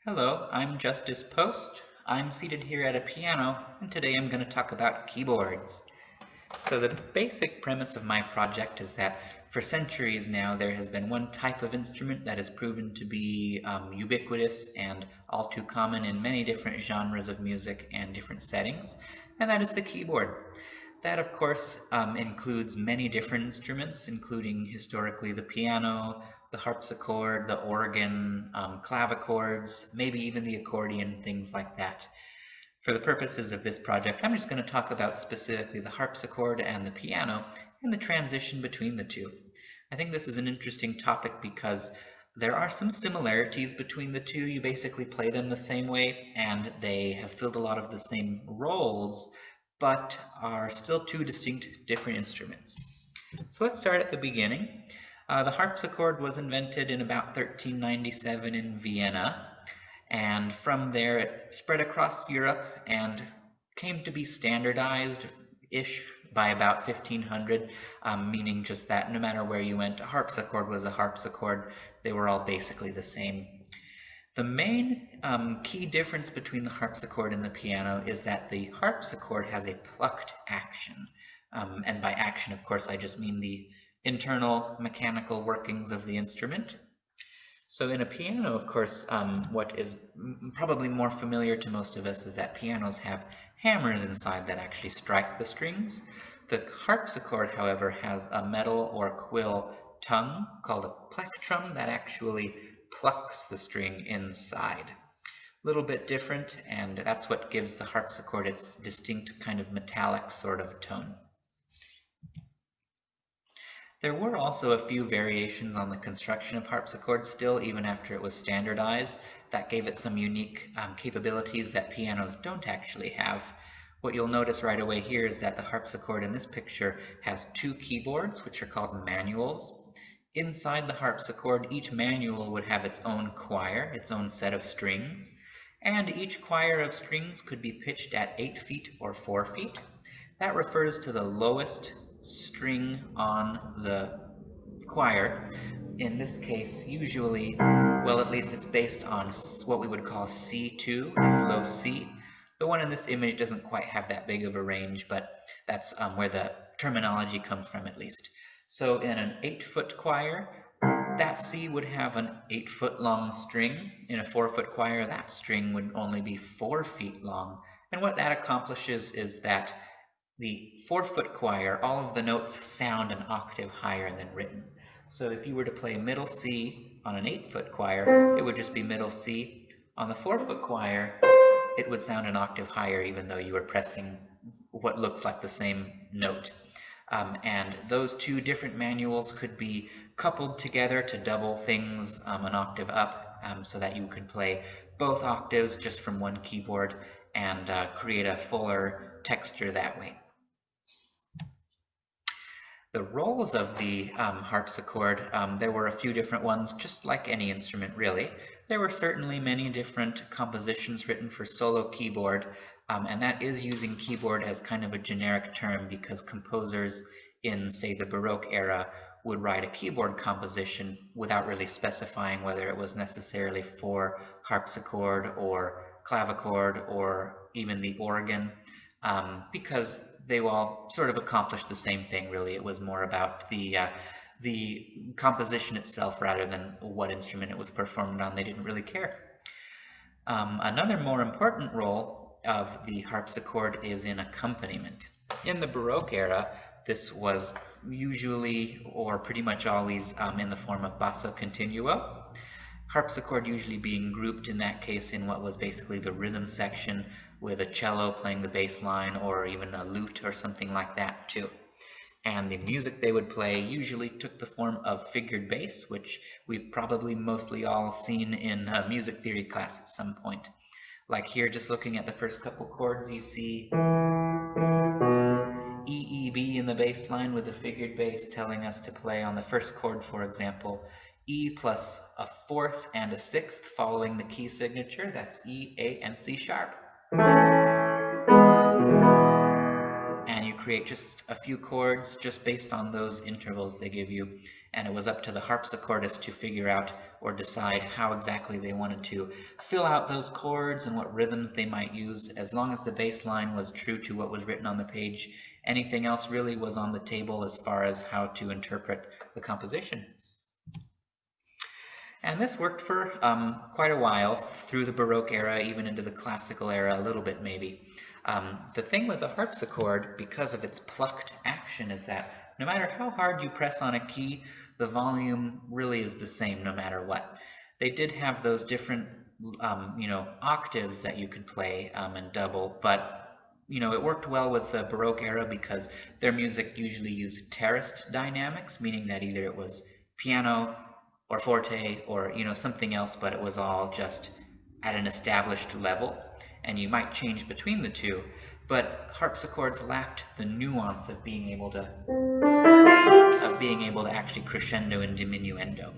Hello, I'm Justice Post. I'm seated here at a piano, and today I'm going to talk about keyboards. So the basic premise of my project is that for centuries now there has been one type of instrument that has proven to be ubiquitous and all too common in many different genres of music and different settings, and that is the keyboard. That, of course, includes many different instruments, including historically the piano, the harpsichord, the organ, clavichords, maybe even the accordion, things like that. For the purposes of this project, I'm just going to talk about specifically the harpsichord and the piano and the transition between the two. I think this is an interesting topic because there are some similarities between the two. You basically play them the same way, and they have filled a lot of the same roles, but are still two distinct different instruments. So let's start at the beginning. The harpsichord was invented in about 1397 in Vienna, and from there it spread across Europe and came to be standardized-ish by about 1500, meaning just that no matter where you went, a harpsichord was a harpsichord. They were all basically the same. The main key difference between the harpsichord and the piano is that the harpsichord has a plucked action. And by action, of course, I just mean the internal mechanical workings of the instrument. So in a piano, of course, what is probably more familiar to most of us is that pianos have hammers inside that actually strike the strings. The harpsichord, however, has a metal or quill tongue called a plectrum that actually plucks the string inside. A little bit different, and that's what gives the harpsichord its distinct kind of metallic sort of tone. There were also a few variations on the construction of harpsichord still, even after it was standardized. That gave it some unique capabilities that pianos don't actually have. What you'll notice right away here is that the harpsichord in this picture has two keyboards, which are called manuals. Inside the harpsichord, each manual would have its own choir, its own set of strings, and each choir of strings could be pitched at 8 feet or 4 feet. That refers to the lowest string on the choir. In this case, usually, well, at least it's based on what we would call C2, this low C. The one in this image doesn't quite have that big of a range, but that's where the terminology comes from, at least. So in an 8-foot choir, that C would have an 8-foot long string. In a 4-foot choir, that string would only be 4 feet long. And what that accomplishes is that the 4-foot choir, all of the notes sound an octave higher than written. So if you were to play middle C on an 8-foot choir, it would just be middle C. On the 4-foot choir, it would sound an octave higher even though you were pressing what looks like the same note. And those two different manuals could be coupled together to double things an octave up, so that you could play both octaves just from one keyboard and create a fuller texture that way. The roles of the harpsichord, there were a few different ones, just like any instrument really. There were certainly many different compositions written for solo keyboard, and that is using keyboard as kind of a generic term because composers in, say, the Baroque era would write a keyboard composition without really specifying whether it was necessarily for harpsichord or clavichord or even the organ, because they all sort of accomplished the same thing, really. It was more about the composition itself rather than what instrument it was performed on. They didn't really care. Another more important role of the harpsichord is in accompaniment. In the Baroque era, this was usually, or pretty much always, in the form of Basso Continuo. Harpsichord usually being grouped in that case in what was basically the rhythm section, with a cello playing the bass line or even a lute or something like that too. And the music they would play usually took the form of figured bass, which we've probably mostly all seen in music theory class at some point. Like here, just looking at the first couple chords, you see E, E, B in the bass line with the figured bass telling us to play on the first chord, for example, E plus a fourth and a sixth following the key signature. That's E, A, and C sharp. And you create just a few chords just based on those intervals they give you, and it was up to the harpsichordist to figure out or decide how exactly they wanted to fill out those chords and what rhythms they might use. As long as the bass line was true to what was written on the page, anything else really was on the table as far as how to interpret the composition. And this worked for quite a while, through the Baroque era, even into the classical era, a little bit maybe. The thing with the harpsichord, because of its plucked action, is that no matter how hard you press on a key, the volume really is the same no matter what. They did have those different, octaves that you could play and double, but it worked well with the Baroque era because their music usually used terraced dynamics, meaning that either it was piano or forte or something else, but it was all just at an established level, and you might change between the two, but harpsichords lacked the nuance of being able to actually crescendo and diminuendo.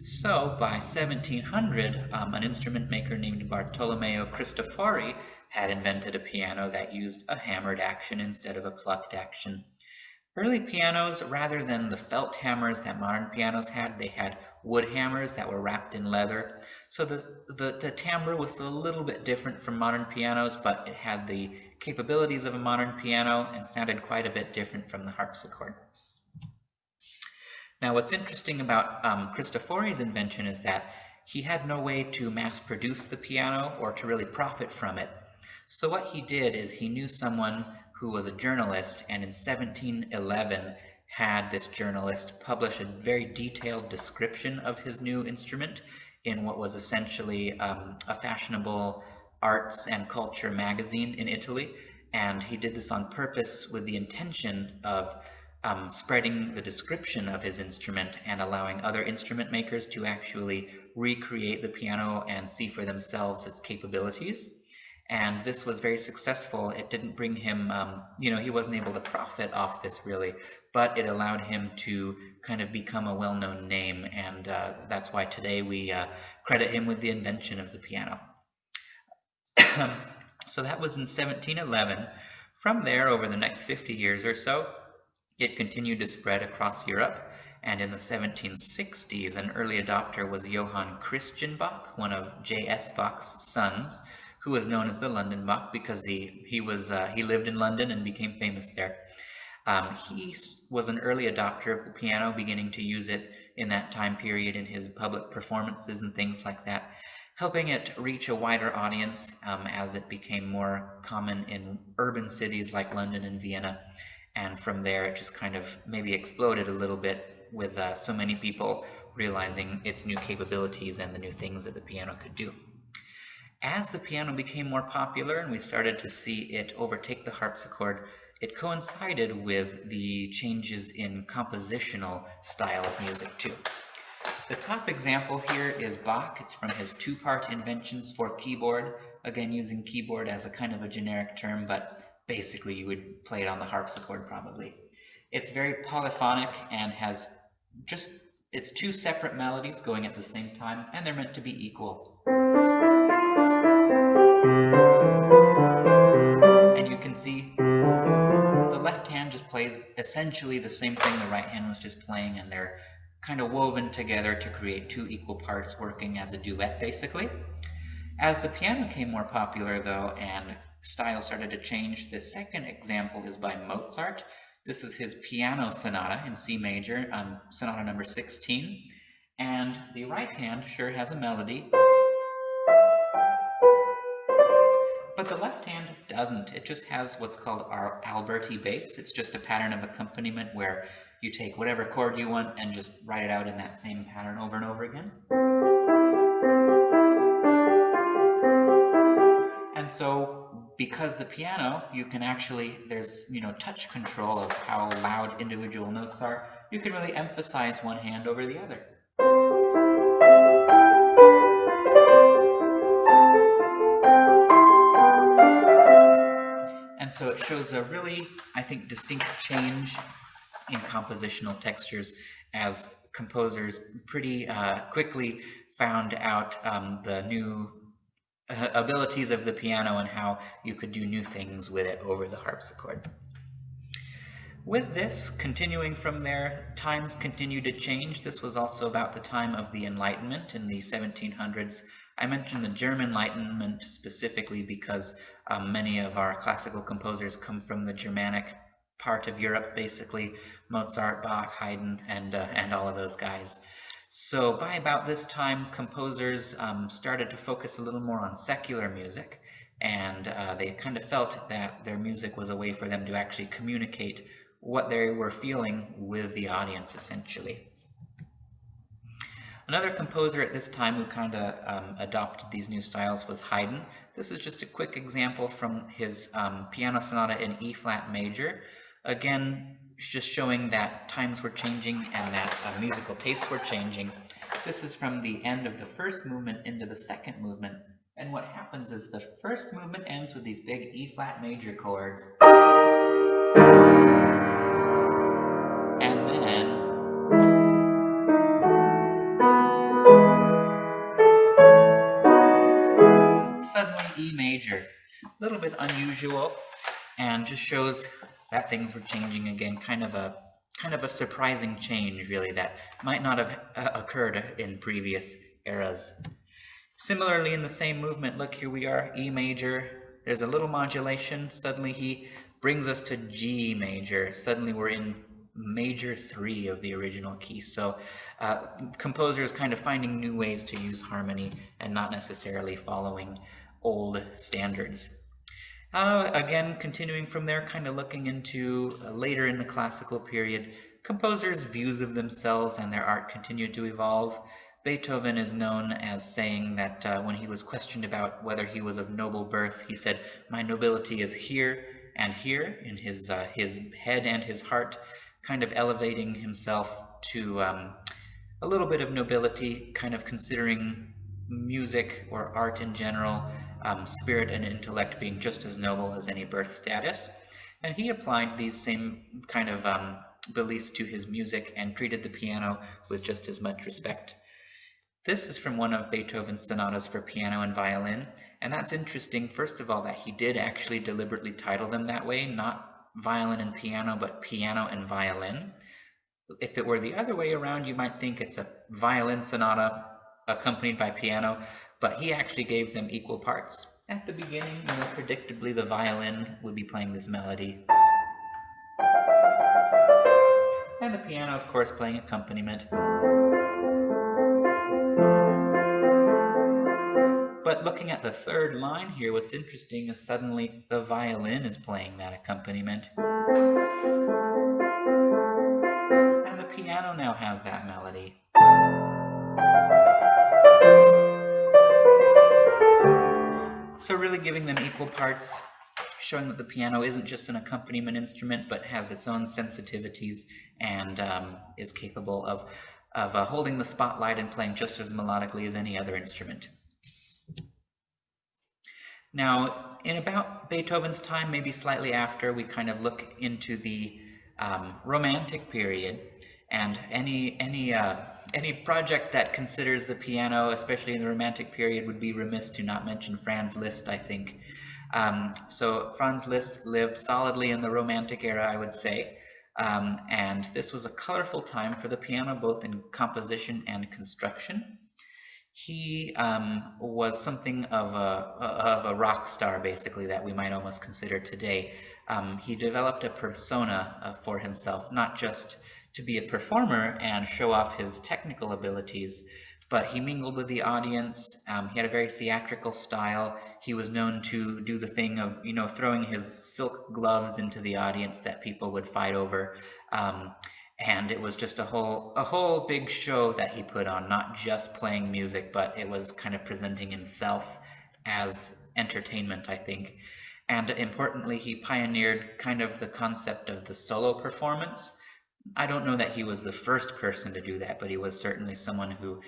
So by 1700, an instrument maker named Bartolomeo Cristofori had invented a piano that used a hammered action instead of a plucked action. Early pianos, rather than the felt hammers that modern pianos had, they had wood hammers that were wrapped in leather. So the timbre was a little bit different from modern pianos, but it had the capabilities of a modern piano and sounded quite a bit different from the harpsichord. Now, what's interesting about Cristofori's invention is that he had no way to mass produce the piano or to really profit from it. So what he did is he knew someone who was a journalist, and in 1711 had this journalist publish a very detailed description of his new instrument in what was essentially a fashionable arts and culture magazine in Italy. And he did this on purpose with the intention of spreading the description of his instrument and allowing other instrument makers to actually recreate the piano and see for themselves its capabilities. And this was very successful. It didn't bring him, he wasn't able to profit off this really, but it allowed him to kind of become a well-known name, and that's why today we credit him with the invention of the piano. So that was in 1711. From there, over the next 50 years or so, it continued to spread across Europe, and in the 1760s, an early adopter was Johann Christian Bach, one of J.S. Bach's sons, who was known as the London Bach because he lived in London and became famous there. He was an early adopter of the piano, beginning to use it in that time period in his public performances and things like that, helping it reach a wider audience as it became more common in urban cities like London and Vienna. And from there, it just kind of maybe exploded a little bit with so many people realizing its new capabilities and the new things that the piano could do. As the piano became more popular and we started to see it overtake the harpsichord, it coincided with the changes in compositional style of music too. The top example here is Bach. It's from his two-part Inventions for Keyboard, again using keyboard as a kind of a generic term, but basically you would play it on the harpsichord probably. It's very polyphonic and has it's two separate melodies going at the same time, and they're meant to be equal. And you can see the left hand just plays essentially the same thing the right hand was just playing, and they're kind of woven together to create two equal parts working as a duet basically. As the piano became more popular though and style started to change, the second example is by Mozart. This is his piano sonata in C major, sonata number 16, and the right hand sure has a melody, but the left hand doesn't. It just has what's called our Alberti bass. It's just a pattern of accompaniment where you take whatever chord you want and just write it out in that same pattern over and over again. And so, because the piano, you can actually, there's, touch control of how loud individual notes are, you can really emphasize one hand over the other. And so it shows a really, I think, distinct change in compositional textures as composers pretty quickly found out the new abilities of the piano and how you could do new things with it over the harpsichord. With this, continuing from there, times continue to change. This was also about the time of the Enlightenment in the 1700s. I mentioned the German Enlightenment specifically because many of our classical composers come from the Germanic part of Europe, basically Mozart, Bach, Haydn, and all of those guys. So by about this time, composers started to focus a little more on secular music, and they kind of felt that their music was a way for them to actually communicate what they were feeling with the audience, essentially. Another composer at this time who kind of adopted these new styles was Haydn. This is just a quick example from his piano sonata in E-flat major. Again, just showing that times were changing and that musical tastes were changing. This is from the end of the first movement into the second movement. And what happens is the first movement ends with these big E-flat major chords. And then suddenly E major. A little bit unusual, and just shows that things were changing again. Kind of a surprising change, really, that might not have occurred in previous eras. Similarly, in the same movement, look, here we are, E major. There's a little modulation. Suddenly he brings us to G major. Suddenly we're in major 3 of the original key. So composers kind of finding new ways to use harmony and not necessarily following old standards. Again, continuing from there, kind of looking into later in the classical period, composers' views of themselves and their art continued to evolve. Beethoven is known as saying that when he was questioned about whether he was of noble birth, he said, "My nobility is here and here," in his head and his heart, kind of elevating himself to a little bit of nobility, kind of considering music or art in general, spirit and intellect being just as noble as any birth status. And he applied these same kind of beliefs to his music and treated the piano with just as much respect. This is from one of Beethoven's sonatas for piano and violin, and that's interesting, first of all, that he did actually deliberately title them that way, not violin and piano, but piano and violin. If it were the other way around, you might think it's a violin sonata accompanied by piano, but he actually gave them equal parts. At the beginning, predictably the violin would be playing this melody, and the piano, of course, playing accompaniment. But looking at the third line here, what's interesting is suddenly the violin is playing that accompaniment. And the piano now has that melody. So really giving them equal parts, showing that the piano isn't just an accompaniment instrument, but has its own sensitivities and is capable of holding the spotlight and playing just as melodically as any other instrument. Now, in about Beethoven's time, maybe slightly after, we kind of look into the Romantic period, and any project that considers the piano, especially in the Romantic period, would be remiss to not mention Franz Liszt, I think. So Franz Liszt lived solidly in the Romantic era, I would say, and this was a colorful time for the piano, both in composition and construction. He was something of a rock star, basically, that we might almost consider today. He developed a persona for himself, not just to be a performer and show off his technical abilities, but he mingled with the audience. He had a very theatrical style. He was known to do the thing of, throwing his silk gloves into the audience that people would fight over. And it was just a whole big show that he put on, not just playing music, but it was kind of presenting himself as entertainment, I think. And importantly, he pioneered kind of the concept of the solo performance. I don't know that he was the first person to do that, but he was certainly someone who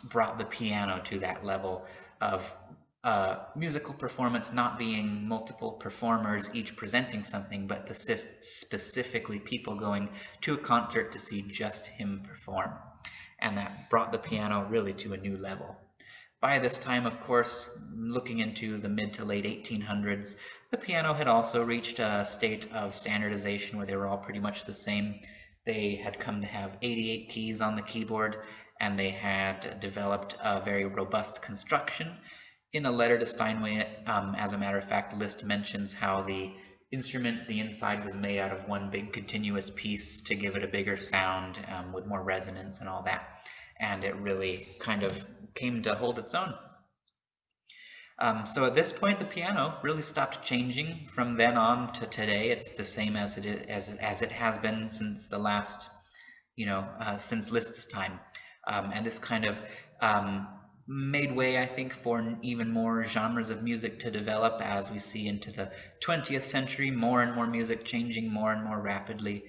brought the piano to that level of musical performance, not being multiple performers each presenting something, but specifically people going to a concert to see just him perform. And that brought the piano really to a new level. By this time, of course, looking into the mid to late 1800s, the piano had also reached a state of standardization where they were all pretty much the same. They had come to have 88 keys on the keyboard, and they had developed a very robust construction. In a letter to Steinway, as a matter of fact, Liszt mentions how the instrument, the inside, was made out of one big continuous piece to give it a bigger sound with more resonance and all that. And it really kind of came to hold its own. So at this point, the piano really stopped changing. From then on to today, it's the same as it is, as it has been since the last, since Liszt's time. And this kind of made way, I think, for even more genres of music to develop as we see into the 20th century, more and more music changing more and more rapidly.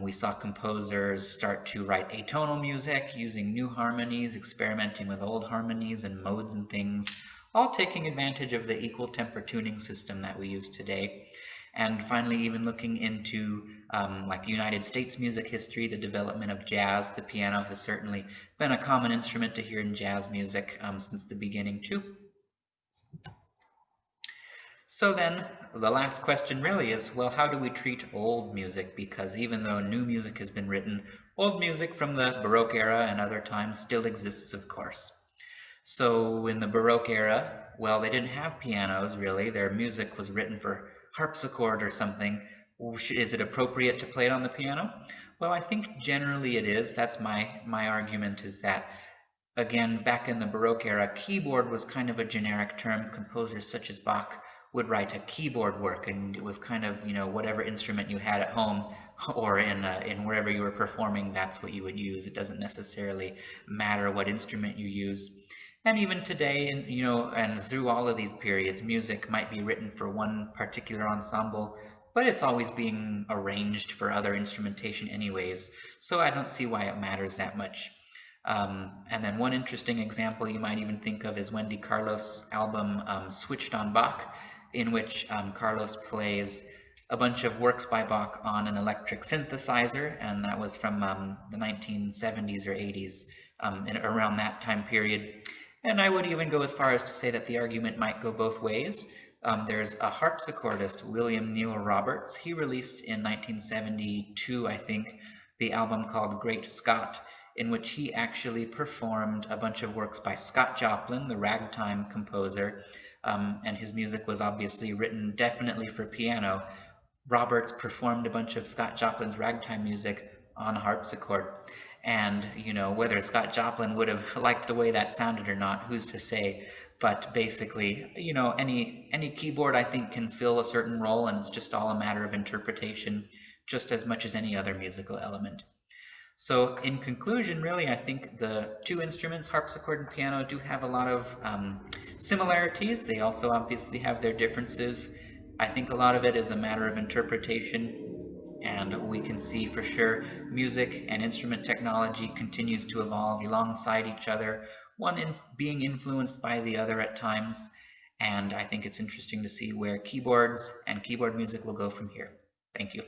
We saw composers start to write atonal music, using new harmonies, experimenting with old harmonies and modes and things, all taking advantage of the equal temper tuning system that we use today. And finally, even looking into like United States music history, the development of jazz, the piano has certainly been a common instrument to hear in jazz music since the beginning too. So then, the last question really is, well, how do we treat old music? Because even though new music has been written, old music from the Baroque era and other times still exists, of course. So in the Baroque era, well, they didn't have pianos, really. Their music was written for harpsichord or something. Is it appropriate to play it on the piano? Well, I think generally it is. That's my argument, is that, again, back in the Baroque era, keyboard was kind of a generic term. Composers such as Bach would write a keyboard work, and it was kind of, whatever instrument you had at home or in wherever you were performing, that's what you would use. It doesn't necessarily matter what instrument you use. And even today, and through all of these periods, music might be written for one particular ensemble, but it's always being arranged for other instrumentation anyways, so I don't see why it matters that much. And then one interesting example you might even think of is Wendy Carlos' album Switched on Bach, in which Carlos plays a bunch of works by Bach on an electric synthesizer, and that was from the 1970s or 80s, around that time period. And I would even go as far as to say that the argument might go both ways. There's a harpsichordist, William Neal Roberts. He released in 1972, I think, the album called Great Scott, in which he actually performed a bunch of works by Scott Joplin, the ragtime composer, and his music was obviously written definitely for piano. Roberts performed a bunch of Scott Joplin's ragtime music on harpsichord. And, whether Scott Joplin would have liked the way that sounded or not, who's to say? But basically, any keyboard, I think, can fill a certain role, and it's just all a matter of interpretation, just as much as any other musical element. So in conclusion, really, I think the two instruments, harpsichord and piano, do have a lot of similarities. They also obviously have their differences. I think a lot of it is a matter of interpretation, and we can see for sure music and instrument technology continues to evolve alongside each other, one being influenced by the other at times, and I think it's interesting to see where keyboards and keyboard music will go from here. Thank you.